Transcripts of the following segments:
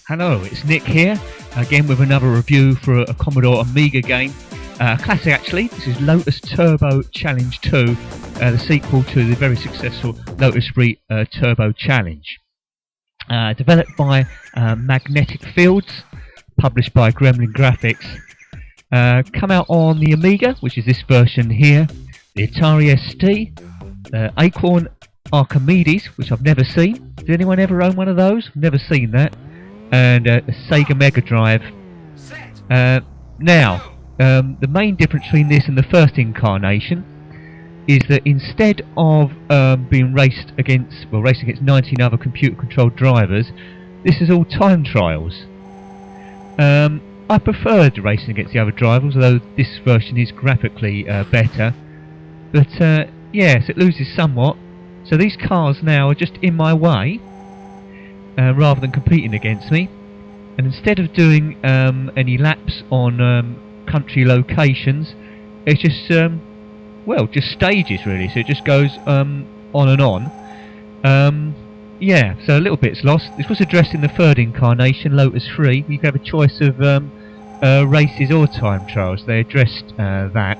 Hello, it's Nick here, again with another review for a Commodore Amiga game. Classic actually, this is Lotus Turbo Challenge 2, the sequel to the very successful Lotus Turbo Challenge. Developed by Magnetic Fields, published by Gremlin Graphics. Come out on the Amiga, which is this version here, the Atari ST, Acorn Archimedes, which I've never seen. Did anyone ever own one of those? Never seen that. And a Sega Mega Drive. Now, the main difference between this and the first incarnation is that instead of being racing against 19 other computer-controlled drivers, this is all time trials. I preferred racing against the other drivers, although this version is graphically better. But yes, it loses somewhat. So these cars now are just in my way, rather than competing against me. And instead of doing any laps on country locations, it's just just stages really. So it just goes on and on. Yeah, so a little bit's lost. This was addressed in the third incarnation, Lotus 3. You could have a choice of races or time trials. They addressed that.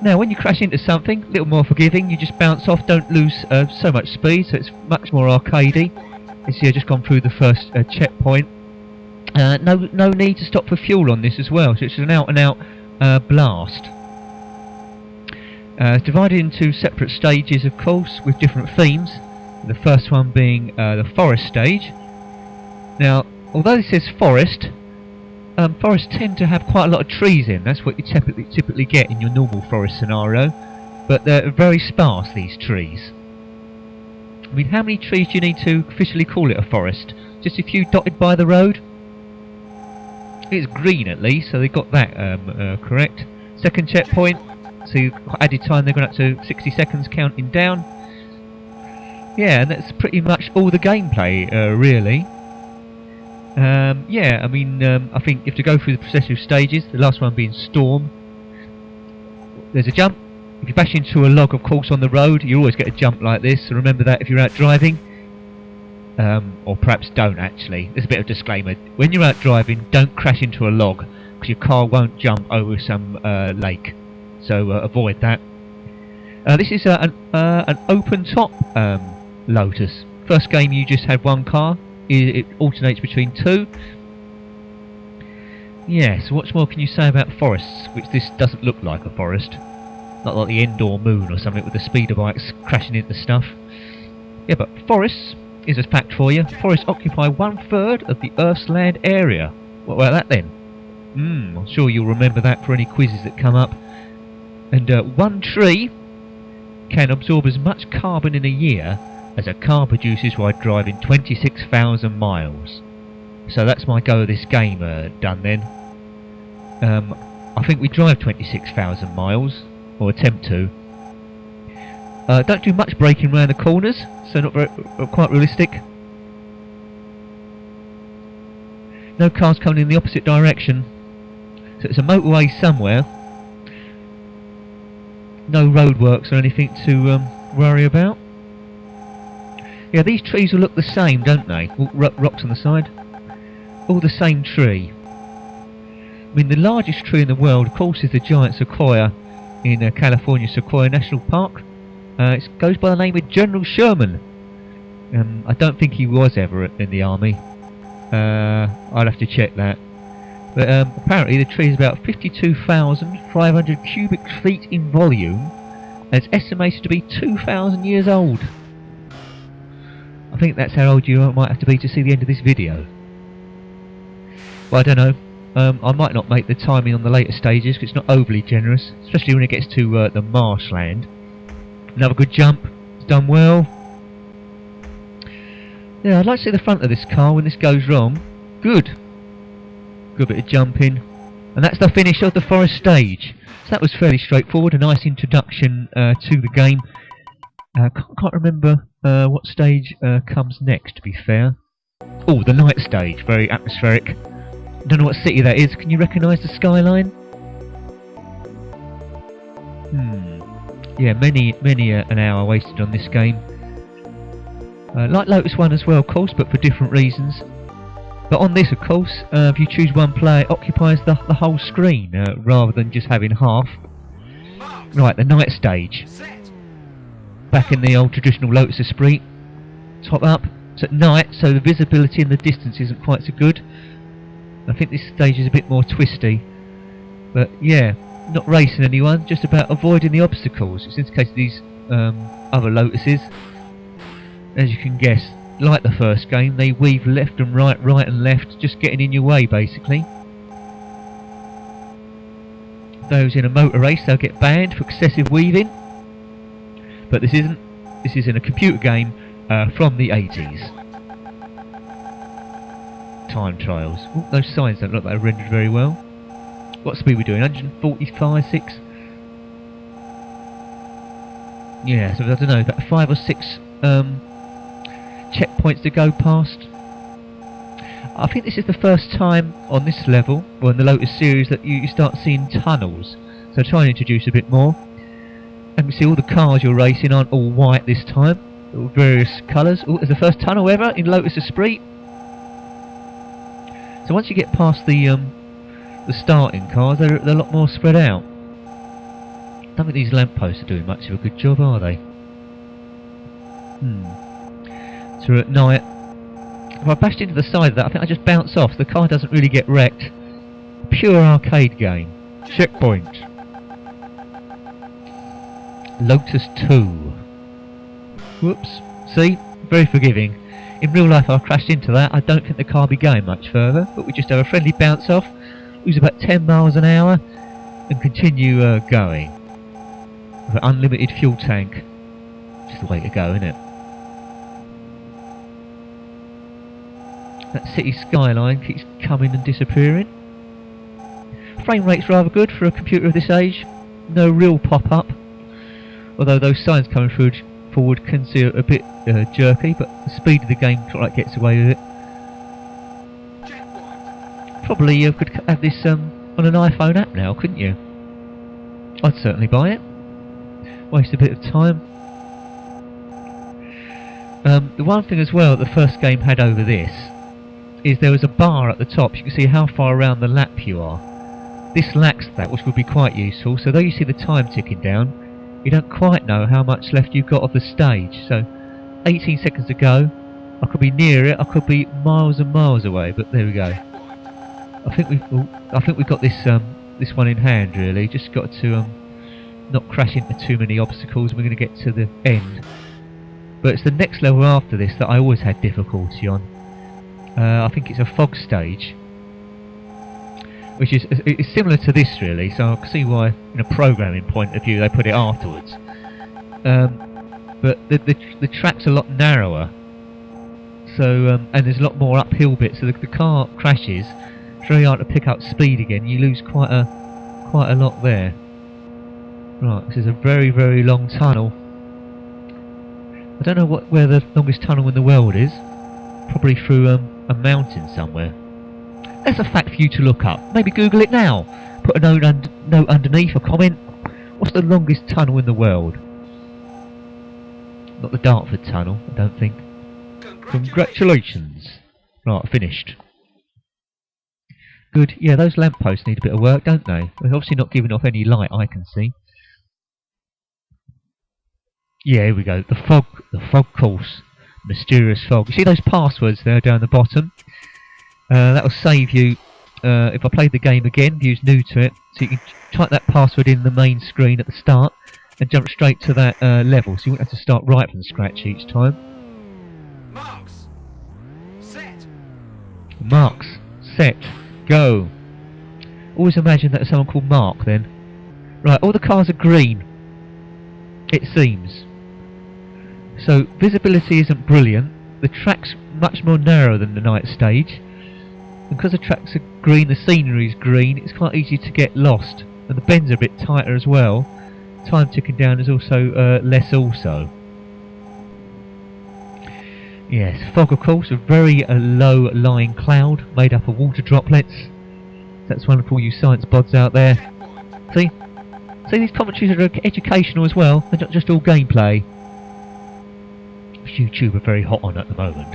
Now, when you crash into something, a little more forgiving. You just bounce off, don't lose so much speed, so it's much more arcadey. You see, I've just gone through the first checkpoint. No need to stop for fuel on this as well, so it's an out-and-out blast. It's divided into separate stages, of course, with different themes. The first one being the forest stage. Now, although this says forest, forests tend to have quite a lot of trees in. That's what you typically get in your normal forest scenario, but they're very sparse, these trees. I mean, how many trees do you need to officially call it a forest? Just a few dotted by the road? It's green at least, so they got that correct. Second checkpoint, so you've added time, they're going up to 60 seconds counting down. Yeah, and that's pretty much all the gameplay, really. Yeah, I mean, I think you have to go through the processive stages, the last one being Storm. There's a jump. If you bash into a log, of course, on the road, you always get a jump like this, so remember that if you're out driving. Or perhaps don't, actually. There's a bit of disclaimer. When you're out driving, don't crash into a log, because your car won't jump over some lake. So avoid that. This is an open-top Lotus. First game you just had one car. It alternates between two. Yeah, so what more can you say about forests, which this doesn't look like a forest. Not like the Endor moon or something with the speeder bikes crashing into stuff. Yeah, but forests, is a fact for you. Forests occupy 1/3 of the Earth's land area. What about that then? I'm sure you'll remember that for any quizzes that come up. And one tree can absorb as much carbon in a year as a car produces while driving 26,000 miles. So that's my go of this game done then. I think we drive 26,000 miles, or attempt to. Don't do much braking around the corners, so not quite realistic. No cars coming in the opposite direction, so it's a motorway somewhere. No roadworks or anything to worry about. Yeah, these trees will look the same, don't they? All rocks on the side. All the same tree. I mean, the largest tree in the world, of course, is the giant sequoia in California, Sequoia National Park. It goes by the name of General Sherman. I don't think he was ever in the army. I'll have to check that. But apparently the tree is about 52,500 cubic feet in volume, and it's estimated to be 2,000 years old. I think that's how old you might have to be to see the end of this video. Well, I don't know. I might not make the timing on the later stages because it's not overly generous, especially when it gets to the marshland. Another good jump. It's done well. Yeah, I'd like to see the front of this car when this goes wrong. Good. Good bit of jumping. And that's the finish of the forest stage. So that was fairly straightforward. A nice introduction to the game. Can't remember what stage comes next, to be fair. Oh, the night stage. Very atmospheric. Don't know what city that is. Can you recognise the skyline? Yeah, many an hour wasted on this game. Like Lotus 1 as well, of course, but for different reasons. But on this, of course, if you choose one player, it occupies the whole screen, rather than just having half. Right, the night stage. Back in the old traditional Lotus Esprit. Top up. It's at night, so the visibility in the distance isn't quite so good. I think this stage is a bit more twisty. But yeah, not racing anyone, just about avoiding the obstacles. It's in the case of these other Lotuses. As you can guess, like the first game, they weave left and right, right and left, just getting in your way basically. Those in a motor race, they'll get banned for excessive weaving. But this isn't. This is in a computer game from the 80s. Time trials. Ooh, those signs don't look like they're rendered very well. What speed are we doing? 145, 6? Yeah, so I don't know, about 5 or 6 checkpoints to go past. I think this is the first time on this level, or in the Lotus series, that you start seeing tunnels. So try and introduce a bit more. And we see all the cars you're racing aren't all white this time, all various colours. Oh, it's the first tunnel ever in Lotus Esprit. So once you get past the starting cars, they're a lot more spread out. I don't think these lampposts are doing much of a good job, are they? So at night, if I bashed into the side of that, I think I just bounce off. The car doesn't really get wrecked. Pure arcade game. Checkpoint. Lotus 2. Whoops. See? Very forgiving. In real life, if I crashed into that, I don't think the car would be going much further, but we just have a friendly bounce off, lose about 10 miles an hour, and continue going. With an unlimited fuel tank. Just the way to go, isn't it? That city skyline keeps coming and disappearing. Frame rate's rather good for a computer of this age. No real pop-up. Although those signs coming forward can seem a bit jerky, but the speed of the game sort of like gets away with it. Probably you could have this on an iPhone app now, couldn't you? I'd certainly buy it. Waste a bit of time. The one thing as well that the first game had over this is there was a bar at the top. You can see how far around the lap you are. This lacks that, which would be quite useful. So though you see the time ticking down, you don't quite know how much left you've got of the stage. So 18 seconds to go. I could be near it, I could be miles and miles away, but there we go. I think we've got this this one in hand really. Just got to not crash into too many obstacles. We're going to get to the end. But it's the next level after this that I always had difficulty on. I think it's a fog stage, which is similar to this really, so I can see why in a programming point of view they put it afterwards. But the track's a lot narrower, so and there's a lot more uphill bits, so the car crashes. It's very hard to pick up speed again. You lose quite a lot there. Right, this is a very, very long tunnel. I don't know where the longest tunnel in the world is. Probably through a mountain somewhere. That's a fact for you to look up. Maybe Google it now. Put a note underneath, a comment. What's the longest tunnel in the world? Not the Dartford Tunnel, I don't think. Congratulations. Right, finished. Good. Yeah, those lampposts need a bit of work, don't they? They're obviously not giving off any light I can see. Yeah, here we go. The fog course. Mysterious fog. You see those passwords there down the bottom? That'll save you if I play the game again, views new to it, so you can type that password in the main screen at the start and jump straight to that level, so you won't have to start right from scratch each time. Marks. Set. Marks. Set. Go. Always imagine that someone called Mark then. Right, all the cars are green. It seems. So visibility isn't brilliant. The track's much more narrow than the night stage. And because the tracks are green, the scenery's green, it's quite easy to get lost. And the bends are a bit tighter as well. Time ticking down is also less also. Yes, fog of course, a very low lying cloud made up of water droplets. That's one for all you science bods out there. See? See, these commentaries are educational as well, they're not just all gameplay. YouTube are very hot on at the moment,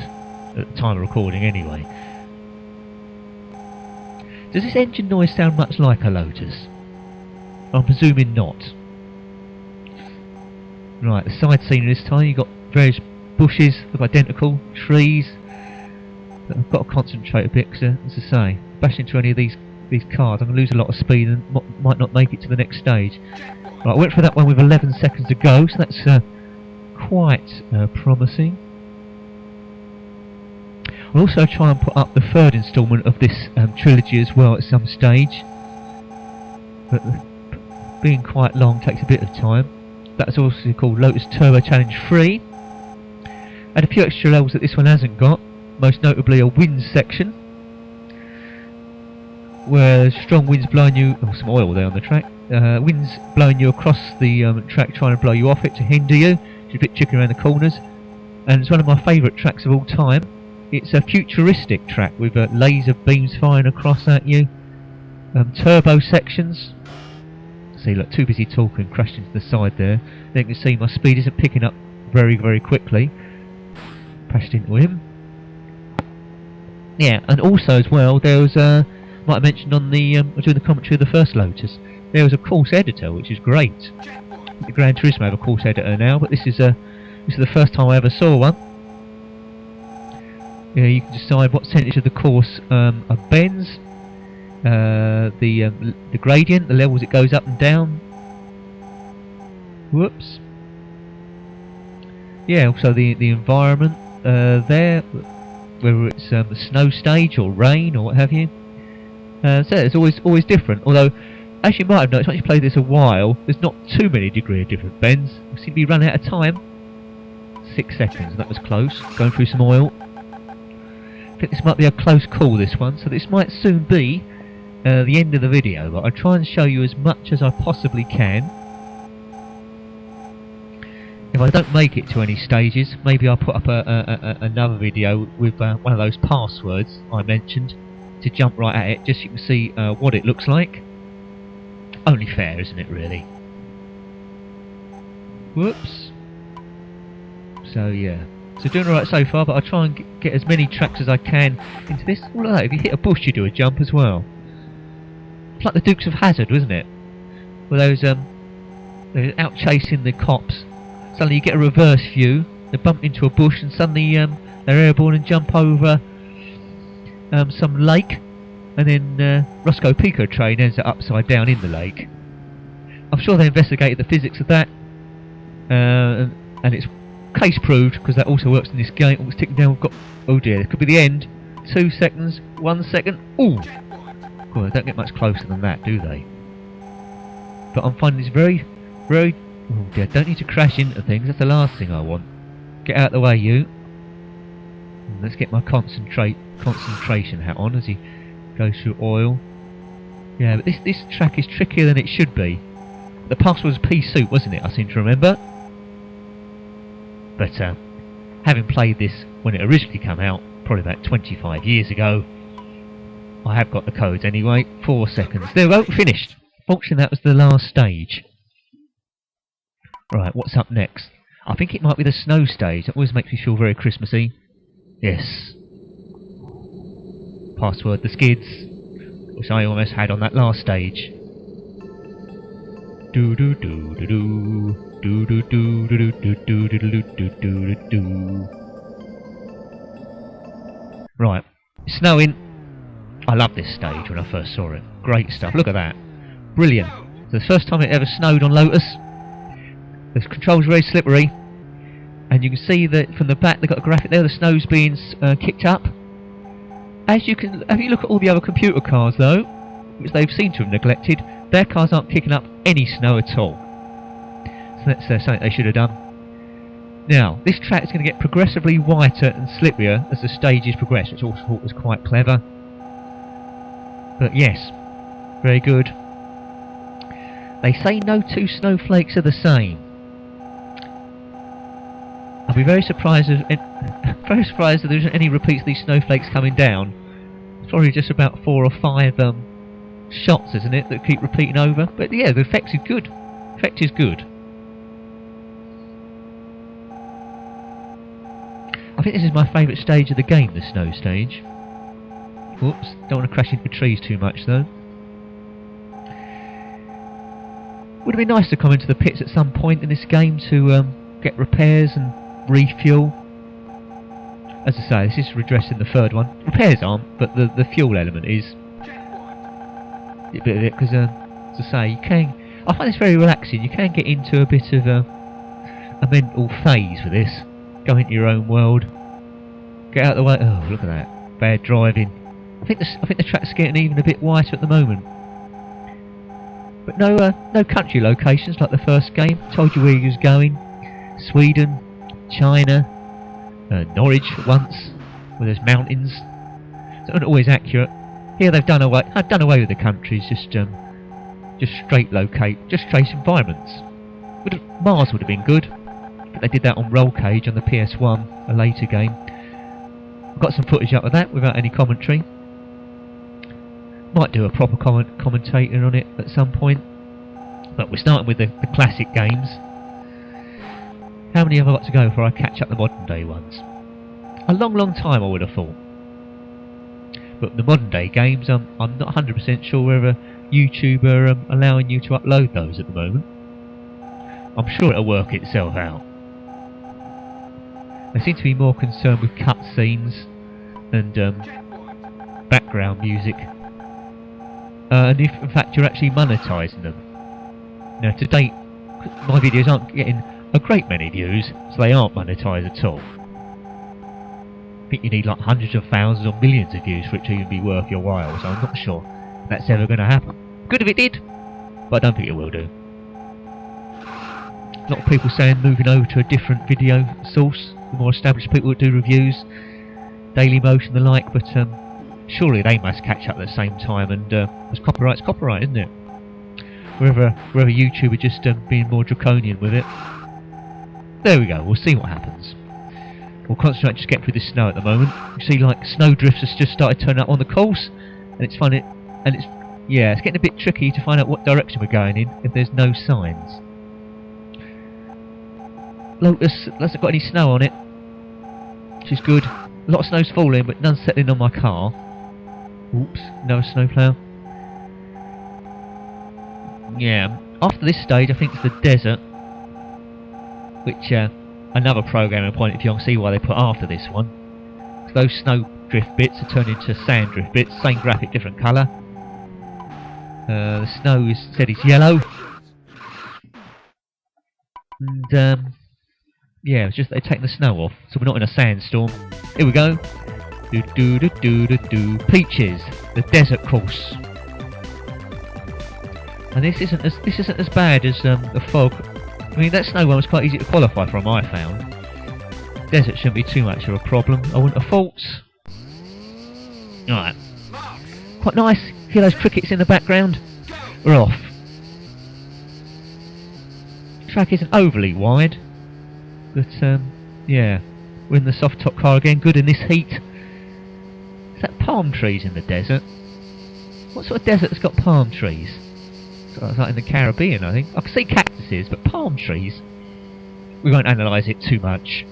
at the time of recording anyway. Does this engine noise sound much like a Lotus? I'm presuming not. Right, the side scenery this time, you've got various bushes, look identical, trees. I've got to concentrate a bit, because as I say, bash into any of these cars, I'm going to lose a lot of speed and might not make it to the next stage. Right, I went for that one with 11 seconds to go, so that's quite promising. I'll also try and put up the third instalment of this trilogy as well at some stage, but being quite long takes a bit of time. That's also called Lotus Turbo Challenge 3. And a few extra levels that this one hasn't got, most notably a wind section, where strong winds blowing you, oh, some oil there on the track, winds blowing you across the track trying to blow you off it to hinder you. It's a bit tricky around the corners, and it's one of my favourite tracks of all time. It's a futuristic track with laser beams firing across at you, turbo sections. See, look, too busy talking, crashed into the side there. Then you can see my speed isn't picking up very, very quickly. Crashed into him. Yeah, and also as well, there was might have mentioned on the doing the commentary of the first Lotus, there was a course editor, which is great. The Gran Turismo have a course editor now, but this is the first time I ever saw one. Yeah, you can decide what percentage of the course are bends, the gradient, the levels it goes up and down. Whoops. Yeah, also the environment there, whether it's a snow stage or rain or what have you. So it's always different. Although, as you might have noticed, once you play this a while, there's not too many degree of different bends. We seem to be running out of time. 6 seconds, that was close. Going through some oil. I think this might be a close call, this one, so this might soon be the end of the video, but I'll try and show you as much as I possibly can. If I don't make it to any stages, maybe I'll put up another video with one of those passwords I mentioned to jump right at it, just so you can see what it looks like. Only fair, isn't it, really? Whoops. So yeah, so doing alright so far, but I'll try and get as many tracks as I can into this. Oh, look, if you hit a bush you do a jump as well. It's like the Dukes of Hazzard, wasn't it? Where they're out chasing the cops. Suddenly you get a reverse view, they bump into a bush and suddenly they're airborne and jump over some lake, and then Roscoe Pico train ends up upside down in the lake. I'm sure they investigated the physics of that, and it's case proved, because that also works in this game. Oh, it's ticking down. We've got, oh dear, this could be the end. 2 seconds, 1 second. Ooh! God, they don't get much closer than that, do they? But I'm finding this very, very... Oh dear, don't need to crash into things. That's the last thing I want. Get out of the way, you. And let's get my concentration hat on as he goes through oil. Yeah, but this track is trickier than it should be. The password was pea soup, wasn't it? I seem to remember. But having played this when it originally came out, probably about 25 years ago, I have got the codes anyway. 4 seconds. There we go, finished. Fortunately, that was the last stage. Right, what's up next? I think it might be the snow stage. That always makes me feel very Christmassy. Yes. Password, the skids, which I almost had on that last stage. Do do do do do. Do do do do do do do do do do do. Right, it's snowing. I love this stage when I first saw it. Great stuff. Look at that, brilliant. It's the first time it ever snowed on Lotus. The controls are very slippery, and you can see that from the back they've got a graphic there. The snow's being kicked up. As you can, if you look at all the other computer cars though, which they've seemed to have neglected, their cars aren't kicking up any snow at all. That's something they should have done. Now, this track is going to get progressively whiter and slipperier as the stages progress, which I also thought was quite clever. But yes, very good. They say no two snowflakes are the same. I'll be very surprised if there isn't any repeats of these snowflakes coming down. It's probably just about 4 or 5 shots, isn't it, that keep repeating over. But yeah, the effect is good. The effect is good. I think this is my favourite stage of the game, the snow stage. Whoops, don't want to crash into trees too much though. Would it be nice to come into the pits at some point in this game to get repairs and refuel? As I say, this is redressing the third one. Repairs aren't, but the fuel element is. A bit of it, because as I say, you can. I find this very relaxing. You can get into a bit of a mental phase with this. Go into your own world. Get out of the way. Oh, look at that! Bad driving. I think the track's getting even a bit whiter at the moment. But no country locations like the first game. Told you where you was going. Sweden, China, Norwich once, where there's mountains. So not always accurate. Here they've done away with the countries. Just straight environments. Mars would have been good. But they did that on Roll Cage on the PS1, a later game. I've got some footage up of that without any commentary. Might do a proper commentator on it at some point. But we're starting with the classic games. How many have I got to go before I catch up the modern day ones? A long time I would have thought. But the modern day games, I'm not 100% sure whether YouTube are allowing you to upload those at the moment. I'm sure it'll work itself out. They seem to be more concerned with cutscenes and background music. And if in fact you're actually monetising them. Now to date, my videos aren't getting a great many views, so they aren't monetised at all. I think you need like hundreds of thousands or millions of views for it to even be worth your while, so I'm not sure that's ever going to happen. Good if it did, but I don't think it will do. A lot of people saying moving over to a different video source, the more established people that do reviews, Dailymotion and the like, but surely they must catch up at the same time, and it's copyright, isn't it? Wherever YouTube are just being more draconian with it. There we go, we'll see what happens. We'll concentrate just getting through the snow at the moment. You see like snow drifts has just started turning up on the course, and it's funny, and it's getting a bit tricky to find out what direction we're going in if there's no signs. Lotus hasn't got any snow on it, which is good. A lot of snow's falling, but none settling on my car. Oops, no snowplow. Yeah, after this stage I think it's the desert, which another programming point of view, I can see why they put after this one. So those snow drift bits are turned into sand drift bits, same graphic, different colour. The snow is said it's yellow. And yeah, it's just they're taking the snow off, so we're not in a sandstorm. Here we go. Peaches, the desert course. And this isn't as bad as the fog. I mean, that snow one was quite easy to qualify from, I found. Desert shouldn't be too much of a problem. I wouldn't have thought. Alright. Quite nice. Hear those crickets in the background? We're off. The track isn't overly wide. But, yeah. We're in the soft top car again. Good in this heat. Is that palm trees in the desert? What sort of desert's got palm trees? It's like in the Caribbean, I think. I can see cactuses, but palm trees? We won't analyse it too much.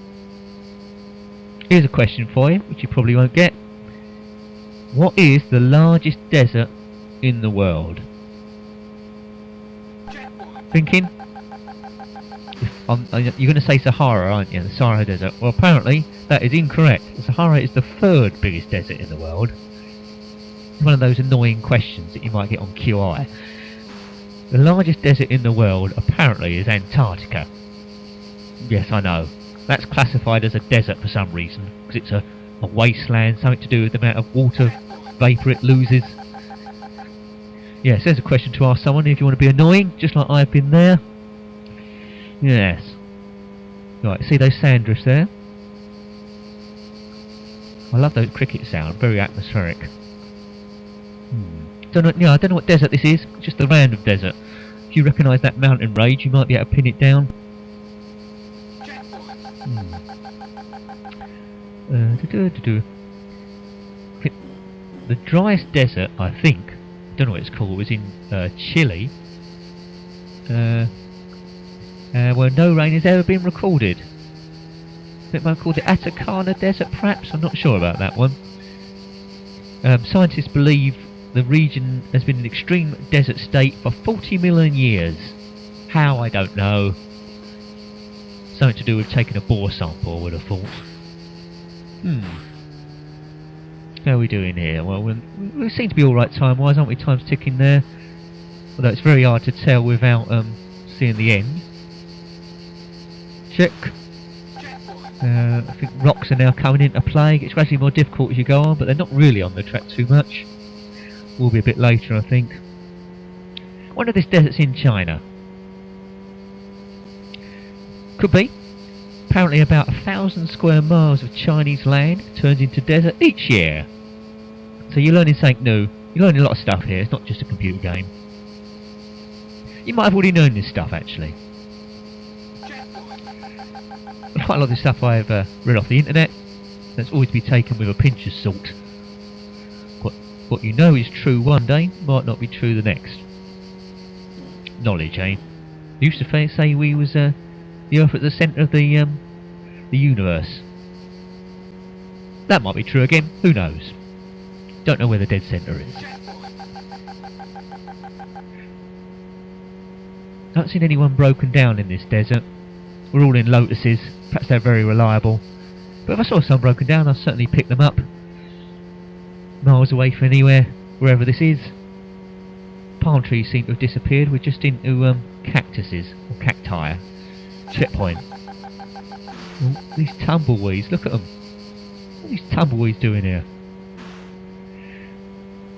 Here's a question for you, which you probably won't get. What is the largest desert in the world? Thinking? You're going to say Sahara, aren't you? The Sahara Desert. Well, apparently that is incorrect. The Sahara is the third biggest desert in the world. It's one of those annoying questions that you might get on QI. The largest desert in the world apparently is Antarctica. Yes, I know. That's classified as a desert for some reason, because it's a wasteland, something to do with the amount of water vapour it loses. Yes, there's a question to ask someone if you want to be annoying, just like I've been there. Yes. Right, see those sand drifts there? I love those cricket sounds, very atmospheric. I don't know what desert this is, just a random desert. If you recognise that mountain range, you might be able to pin it down. The driest desert, I think, don't know what it's called, was in Chile, where no rain has ever been recorded. It might be called the Atacama Desert, perhaps. I'm not sure about that one. Scientists believe the region has been in extreme desert state for 40 million years. How, I don't know. Something to do with taking a bore sample, I would have thought. How are we doing here? Well, we seem to be alright time-wise, aren't we? Time's ticking there. Although it's very hard to tell without seeing the end. Check. I think rocks are now coming into play. It's gradually more difficult as you go on, but they're not really on the track too much. Will be a bit later, I think. I wonder if this desert's in China. Could be. Apparently about 1,000 square miles of Chinese land turns into desert each year. So you're learning something new. You're learning a lot of stuff here. It's not just a computer game. You might have already known this stuff, actually. Quite a lot of this stuff I've read off the internet. That's always to be taken with a pinch of salt. What you know is true one day might not be true the next. Knowledge, eh? They used to say we was the Earth at the centre of the universe. That might be true again. Who knows? Don't know where the dead centre is. I haven't seen anyone broken down in this desert. We're all in Lotuses. Perhaps they're very reliable. But if I saw some broken down, I'd certainly pick them up. Miles away from anywhere, wherever this is. Palm trees seem to have disappeared. We're just into cactuses, or cacti. Checkpoint. Oh, these tumbleweeds, look at them. What are these tumbleweeds doing here?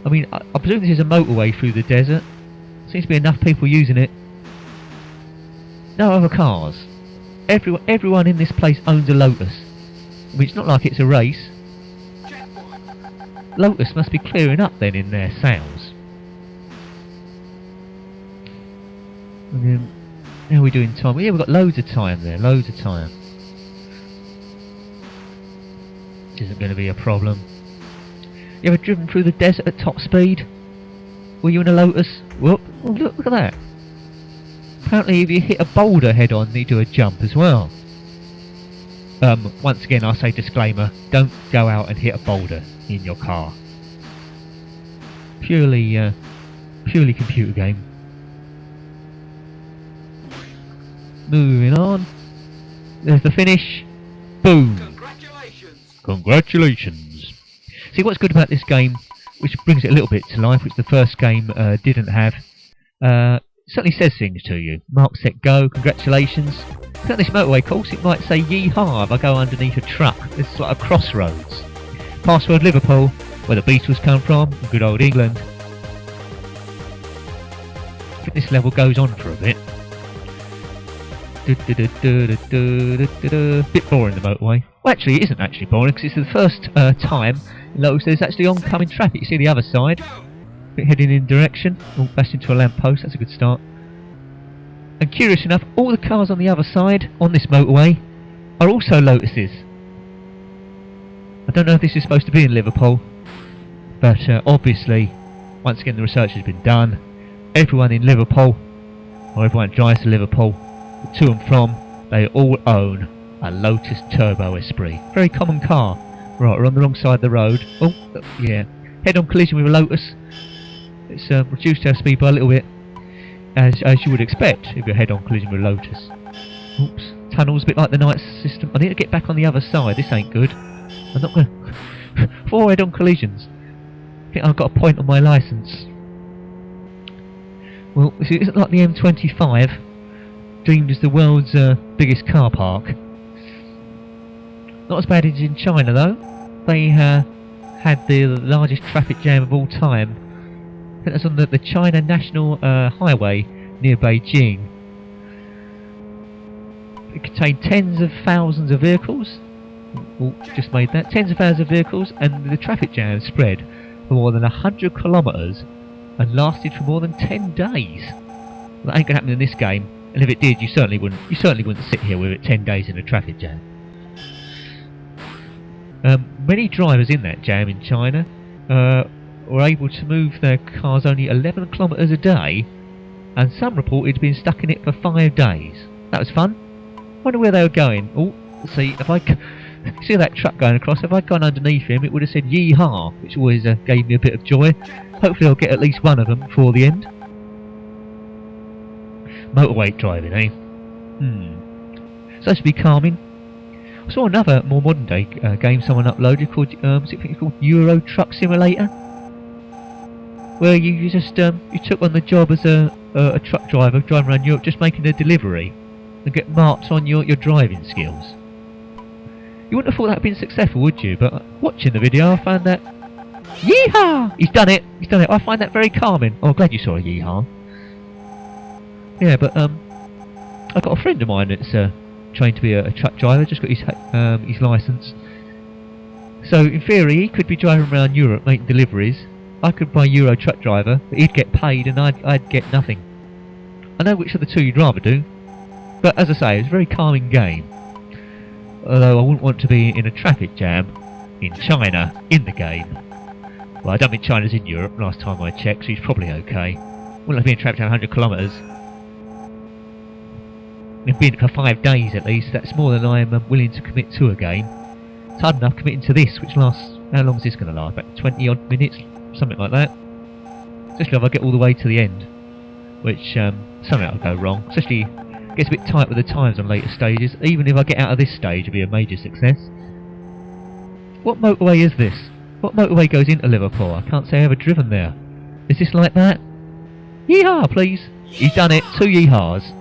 I mean, I presume this is a motorway through the desert. Seems to be enough people using it. No other cars. Everyone in this place owns a Lotus. I mean, it's not like it's a race. Lotus must be clearing up then in their sales. How are we doing time? Well, yeah, we've got loads of time there, loads of time. Which isn't going to be a problem. You ever driven through the desert at top speed? Were you in a Lotus? Whoop! Oh, look at that. Apparently if you hit a boulder head on, you do a jump as well. Once again, I say disclaimer, don't go out and hit a boulder in your car. Purely computer game. Moving on. There's the finish. Boom! Congratulations! See, what's good about this game, which brings it a little bit to life, which the first game didn't have, certainly says things to you. Mark, set, go, congratulations. Look at this motorway course, it might say yeehaw if I go underneath a truck. It's like a crossroads. Password Liverpool, where the Beatles come from, in good old England. I think this level goes on for a bit. Bit boring, the motorway. Well, actually it isn't actually boring, because it's the first time in Lotus there's actually oncoming traffic. You see the other side, heading in direction. Oh, bashed into a lamppost, that's a good start. And curious enough, all the cars on the other side, on this motorway, are also Lotuses. I don't know if this is supposed to be in Liverpool, but obviously, once again the research has been done. Everyone in Liverpool, or everyone drives to Liverpool, to and from, they all own a Lotus Turbo Esprit. Very common car. Right, we're on the wrong side of the road. Oh, yeah. Head-on collision with a Lotus. It's reduced our speed by a little bit, as you would expect if you're head-on collision with a Lotus. Oops. Tunnels, a bit like the night system. I need to get back on the other side. This ain't good. I'm not going to... 4 head-on collisions. I think I've got a point on my licence. Well, this isn't like the M25, deemed as the world's biggest car park. Not as bad as in China, though. They had the largest traffic jam of all time. I think that's on the China National Highway near Beijing. It contained tens of thousands of vehicles. Oh, just made that. Tens of thousands of vehicles, and the traffic jam spread for more than 100 kilometres and lasted for more than 10 days. Well, that ain't gonna happen in this game, and if it did, you certainly wouldn't sit here with it 10 days in a traffic jam. Many drivers in that jam in China were able to move their cars only 11 kilometres a day, and some reported being stuck in it for 5 days. That was fun. Wonder where they were going. Oh, See, if I see that truck going across, if I'd gone underneath him, it would have said "Yee-haw," which always gave me a bit of joy. Hopefully, I'll get at least one of them before the end. Motorway driving, eh? Supposed to be calming. I saw another more modern day game someone uploaded called it's called Euro Truck Simulator, where you just you took on the job as a truck driver driving around Europe, just making a delivery, and get marks on your driving skills. You wouldn't have thought that had been successful, would you? But watching the video, I found that yeehaw! He's done it. He's done it. I find that very calming. Oh, I'm glad you saw a yeehaw. Yeah, but I've got a friend of mine that's trained to be a truck driver. Just got his license. So in theory, he could be driving around Europe making deliveries. I could buy Euro truck driver, but he'd get paid and I'd get nothing. I know which of the two you'd rather do, but as I say, it's a very calming game. Although I wouldn't want to be in a traffic jam in China in the game. Well, I don't think China's in Europe. Last time I checked, so he's probably okay. Wouldn't have been in traffic jam 100 kilometres. I've been for 5 days at least. That's more than I'm willing to commit to a game. It's hard enough committing to this, which lasts. How long is this going to last? About 20 odd minutes, something like that. Especially if I get all the way to the end, which something will go wrong. Especially it gets a bit tight with the times on later stages. Even if I get out of this stage, it'll be a major success. What motorway is this? What motorway goes into Liverpool? I can't say I've ever driven there. Is this like that? Yeehaw, please! He's done it. 2 yeehaws.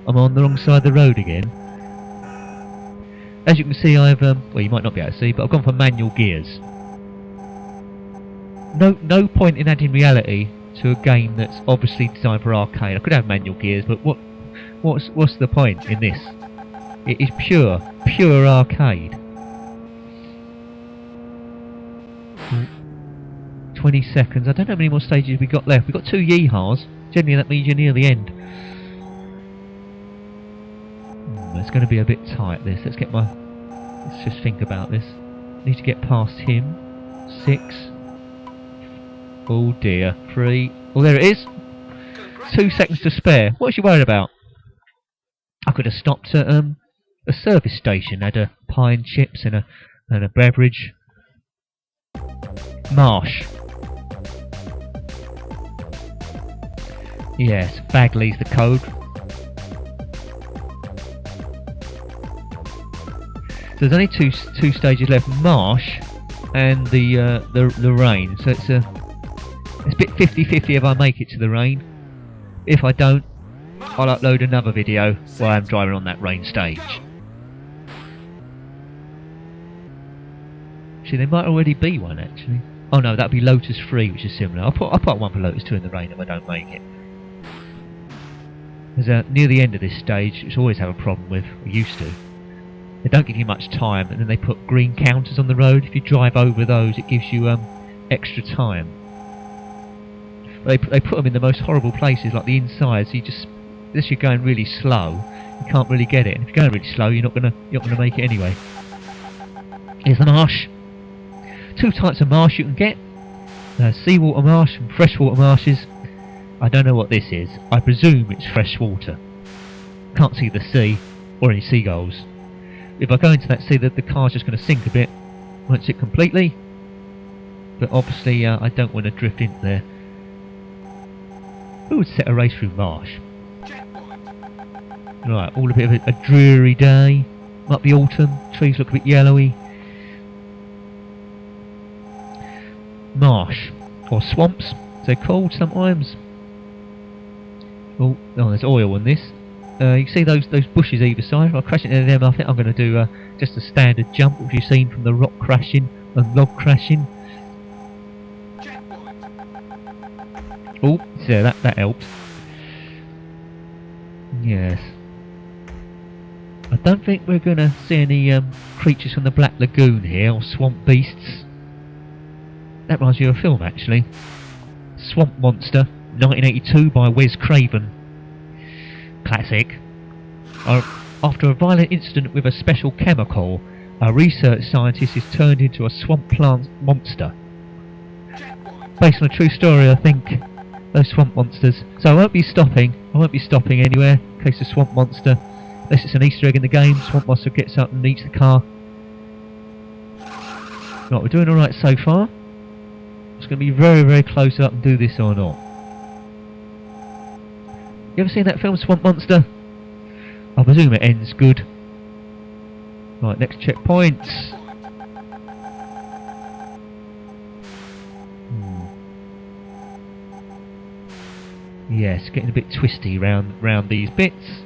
I'm on the wrong side of the road again. As you can see, I've well, you might not be able to see, but I've gone for manual gears. No point in adding reality to a game that's obviously designed for arcade. I could have manual gears, but what's the point in this? It is pure arcade. 20 seconds. I don't know how many more stages we've got left. We've got 2 yeehaws. Generally that means you're near the end. It's going to be a bit tight, this. Let's just think about this. Need to get past him. 6. Oh dear. 3. Oh, there it is. 2 seconds to spare. What was you worried about? I could have stopped at a service station, had a pie and chips and a beverage. Marsh. Yes, Bagley's the code. So there's only two stages left: Marsh and the rain. So it's a bit 50-50 if I make it to the rain. If I don't, I'll upload another video while I'm driving on that rain stage. Actually, there might already be one. Actually, oh no, that'd be Lotus 3, which is similar. I'll put one for Lotus 2 in the rain if I don't make it. There's near the end of this stage, which I always have a problem with. I used to. They don't give you much time, and then they put green counters on the road. If you drive over those, it gives you extra time. They put them in the most horrible places, like the inside. So you just, unless you're going really slow, you can't really get it. And if you're going really slow, you're not gonna make it anyway. Here's the marsh. 2 types of marsh you can get: seawater marsh and freshwater marshes. I don't know what this is. I presume it's fresh water. Can't see the sea or any seagulls. If I go into that sea, the car's just going to sink a bit. Won't sink completely, but obviously I don't want to drift into there. Who would set a race through Marsh? Right, all a bit of a dreary day. Might be autumn. Trees look a bit yellowy. Marsh, or swamps, they're called sometimes. Oh, there's oil on this. You can see those bushes either side. If I crash into them, I think I'm going to do just a standard jump, which you've seen from the rock crashing and log crashing. Oh, so that helps. Yes. I don't think we're going to see any creatures from the Black Lagoon here, or swamp beasts. That reminds me of a film, actually. Swamp Monster, 1982, by Wes Craven. Classic. After a violent incident with a special chemical, a research scientist is turned into a swamp plant monster. Based on a true story, I think, those swamp monsters. So I won't be stopping anywhere in case the swamp monster Unless it's an Easter egg in the game, Swamp Monster gets up and eats the car. Right, we're doing alright so far. It's going to be very, very close up and do this or not. You ever seen that film, Swamp Monster? I presume it ends good. Right, next checkpoint. Yes, getting a bit twisty round these bits.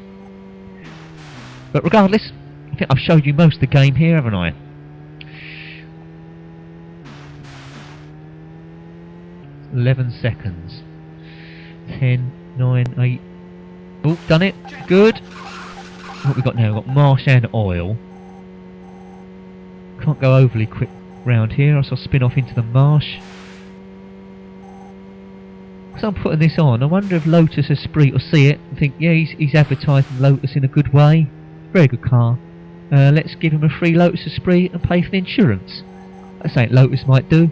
But regardless, I think I've showed you most of the game here, haven't I? $11 10, 9, 8. Oh, done it. Good. What have we got now? We've got Marsh and oil. Can't go overly quick round here, else I'll spin off into the marsh. As I'm putting this on, I wonder if Lotus Esprit will see it and think, yeah, he's advertising Lotus in a good way. Very good car. Let's give him a free Lotus Esprit and pay for the insurance. That's something Lotus might do.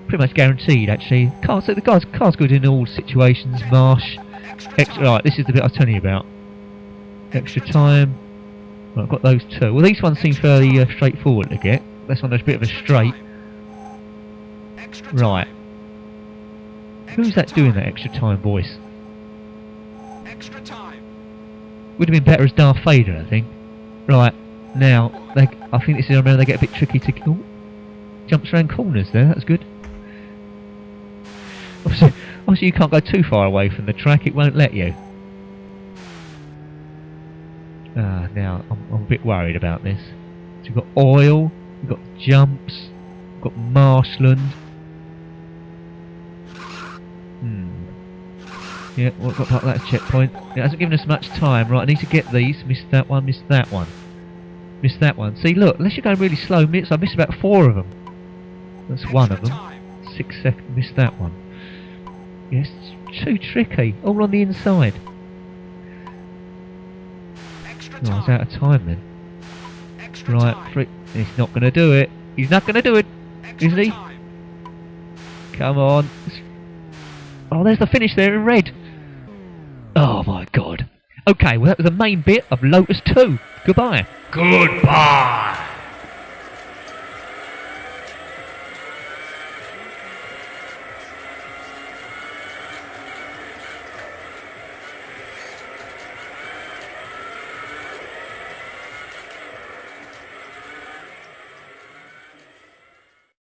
Pretty much guaranteed, actually. So the car's good in all situations. Marsh. Right, this is the bit I was telling you about. Extra time. Right, I've got those two. Well, these ones seem fairly straightforward to get. This one there's a bit of a straight. Right. Who's that doing that extra time voice? Extra time. Would have been better as Darth Vader, I think. Right, now, I think this is where they get a bit tricky to kill. Jumps around corners there, that's good. Obviously you can't go too far away from the track, it won't let you. Now, I'm a bit worried about this. So we've got oil, we've got jumps, we've got marshland. Yeah, well, got part of that checkpoint. It hasn't given us much time. Right, I need to get these. Missed that one, missed that one. Missed that one. See, look, unless you're going really slow, I missed about 4 of them. That's one of them. 6 seconds, missed that one. Yes, it's too tricky. All on the inside. Oh, it's out of time then. Right, he's not going to do it. He's not going to do it, is he? Come on. Oh, there's the finish there in red. Oh my god. Okay, well that was the main bit of Lotus 2. Goodbye. Goodbye.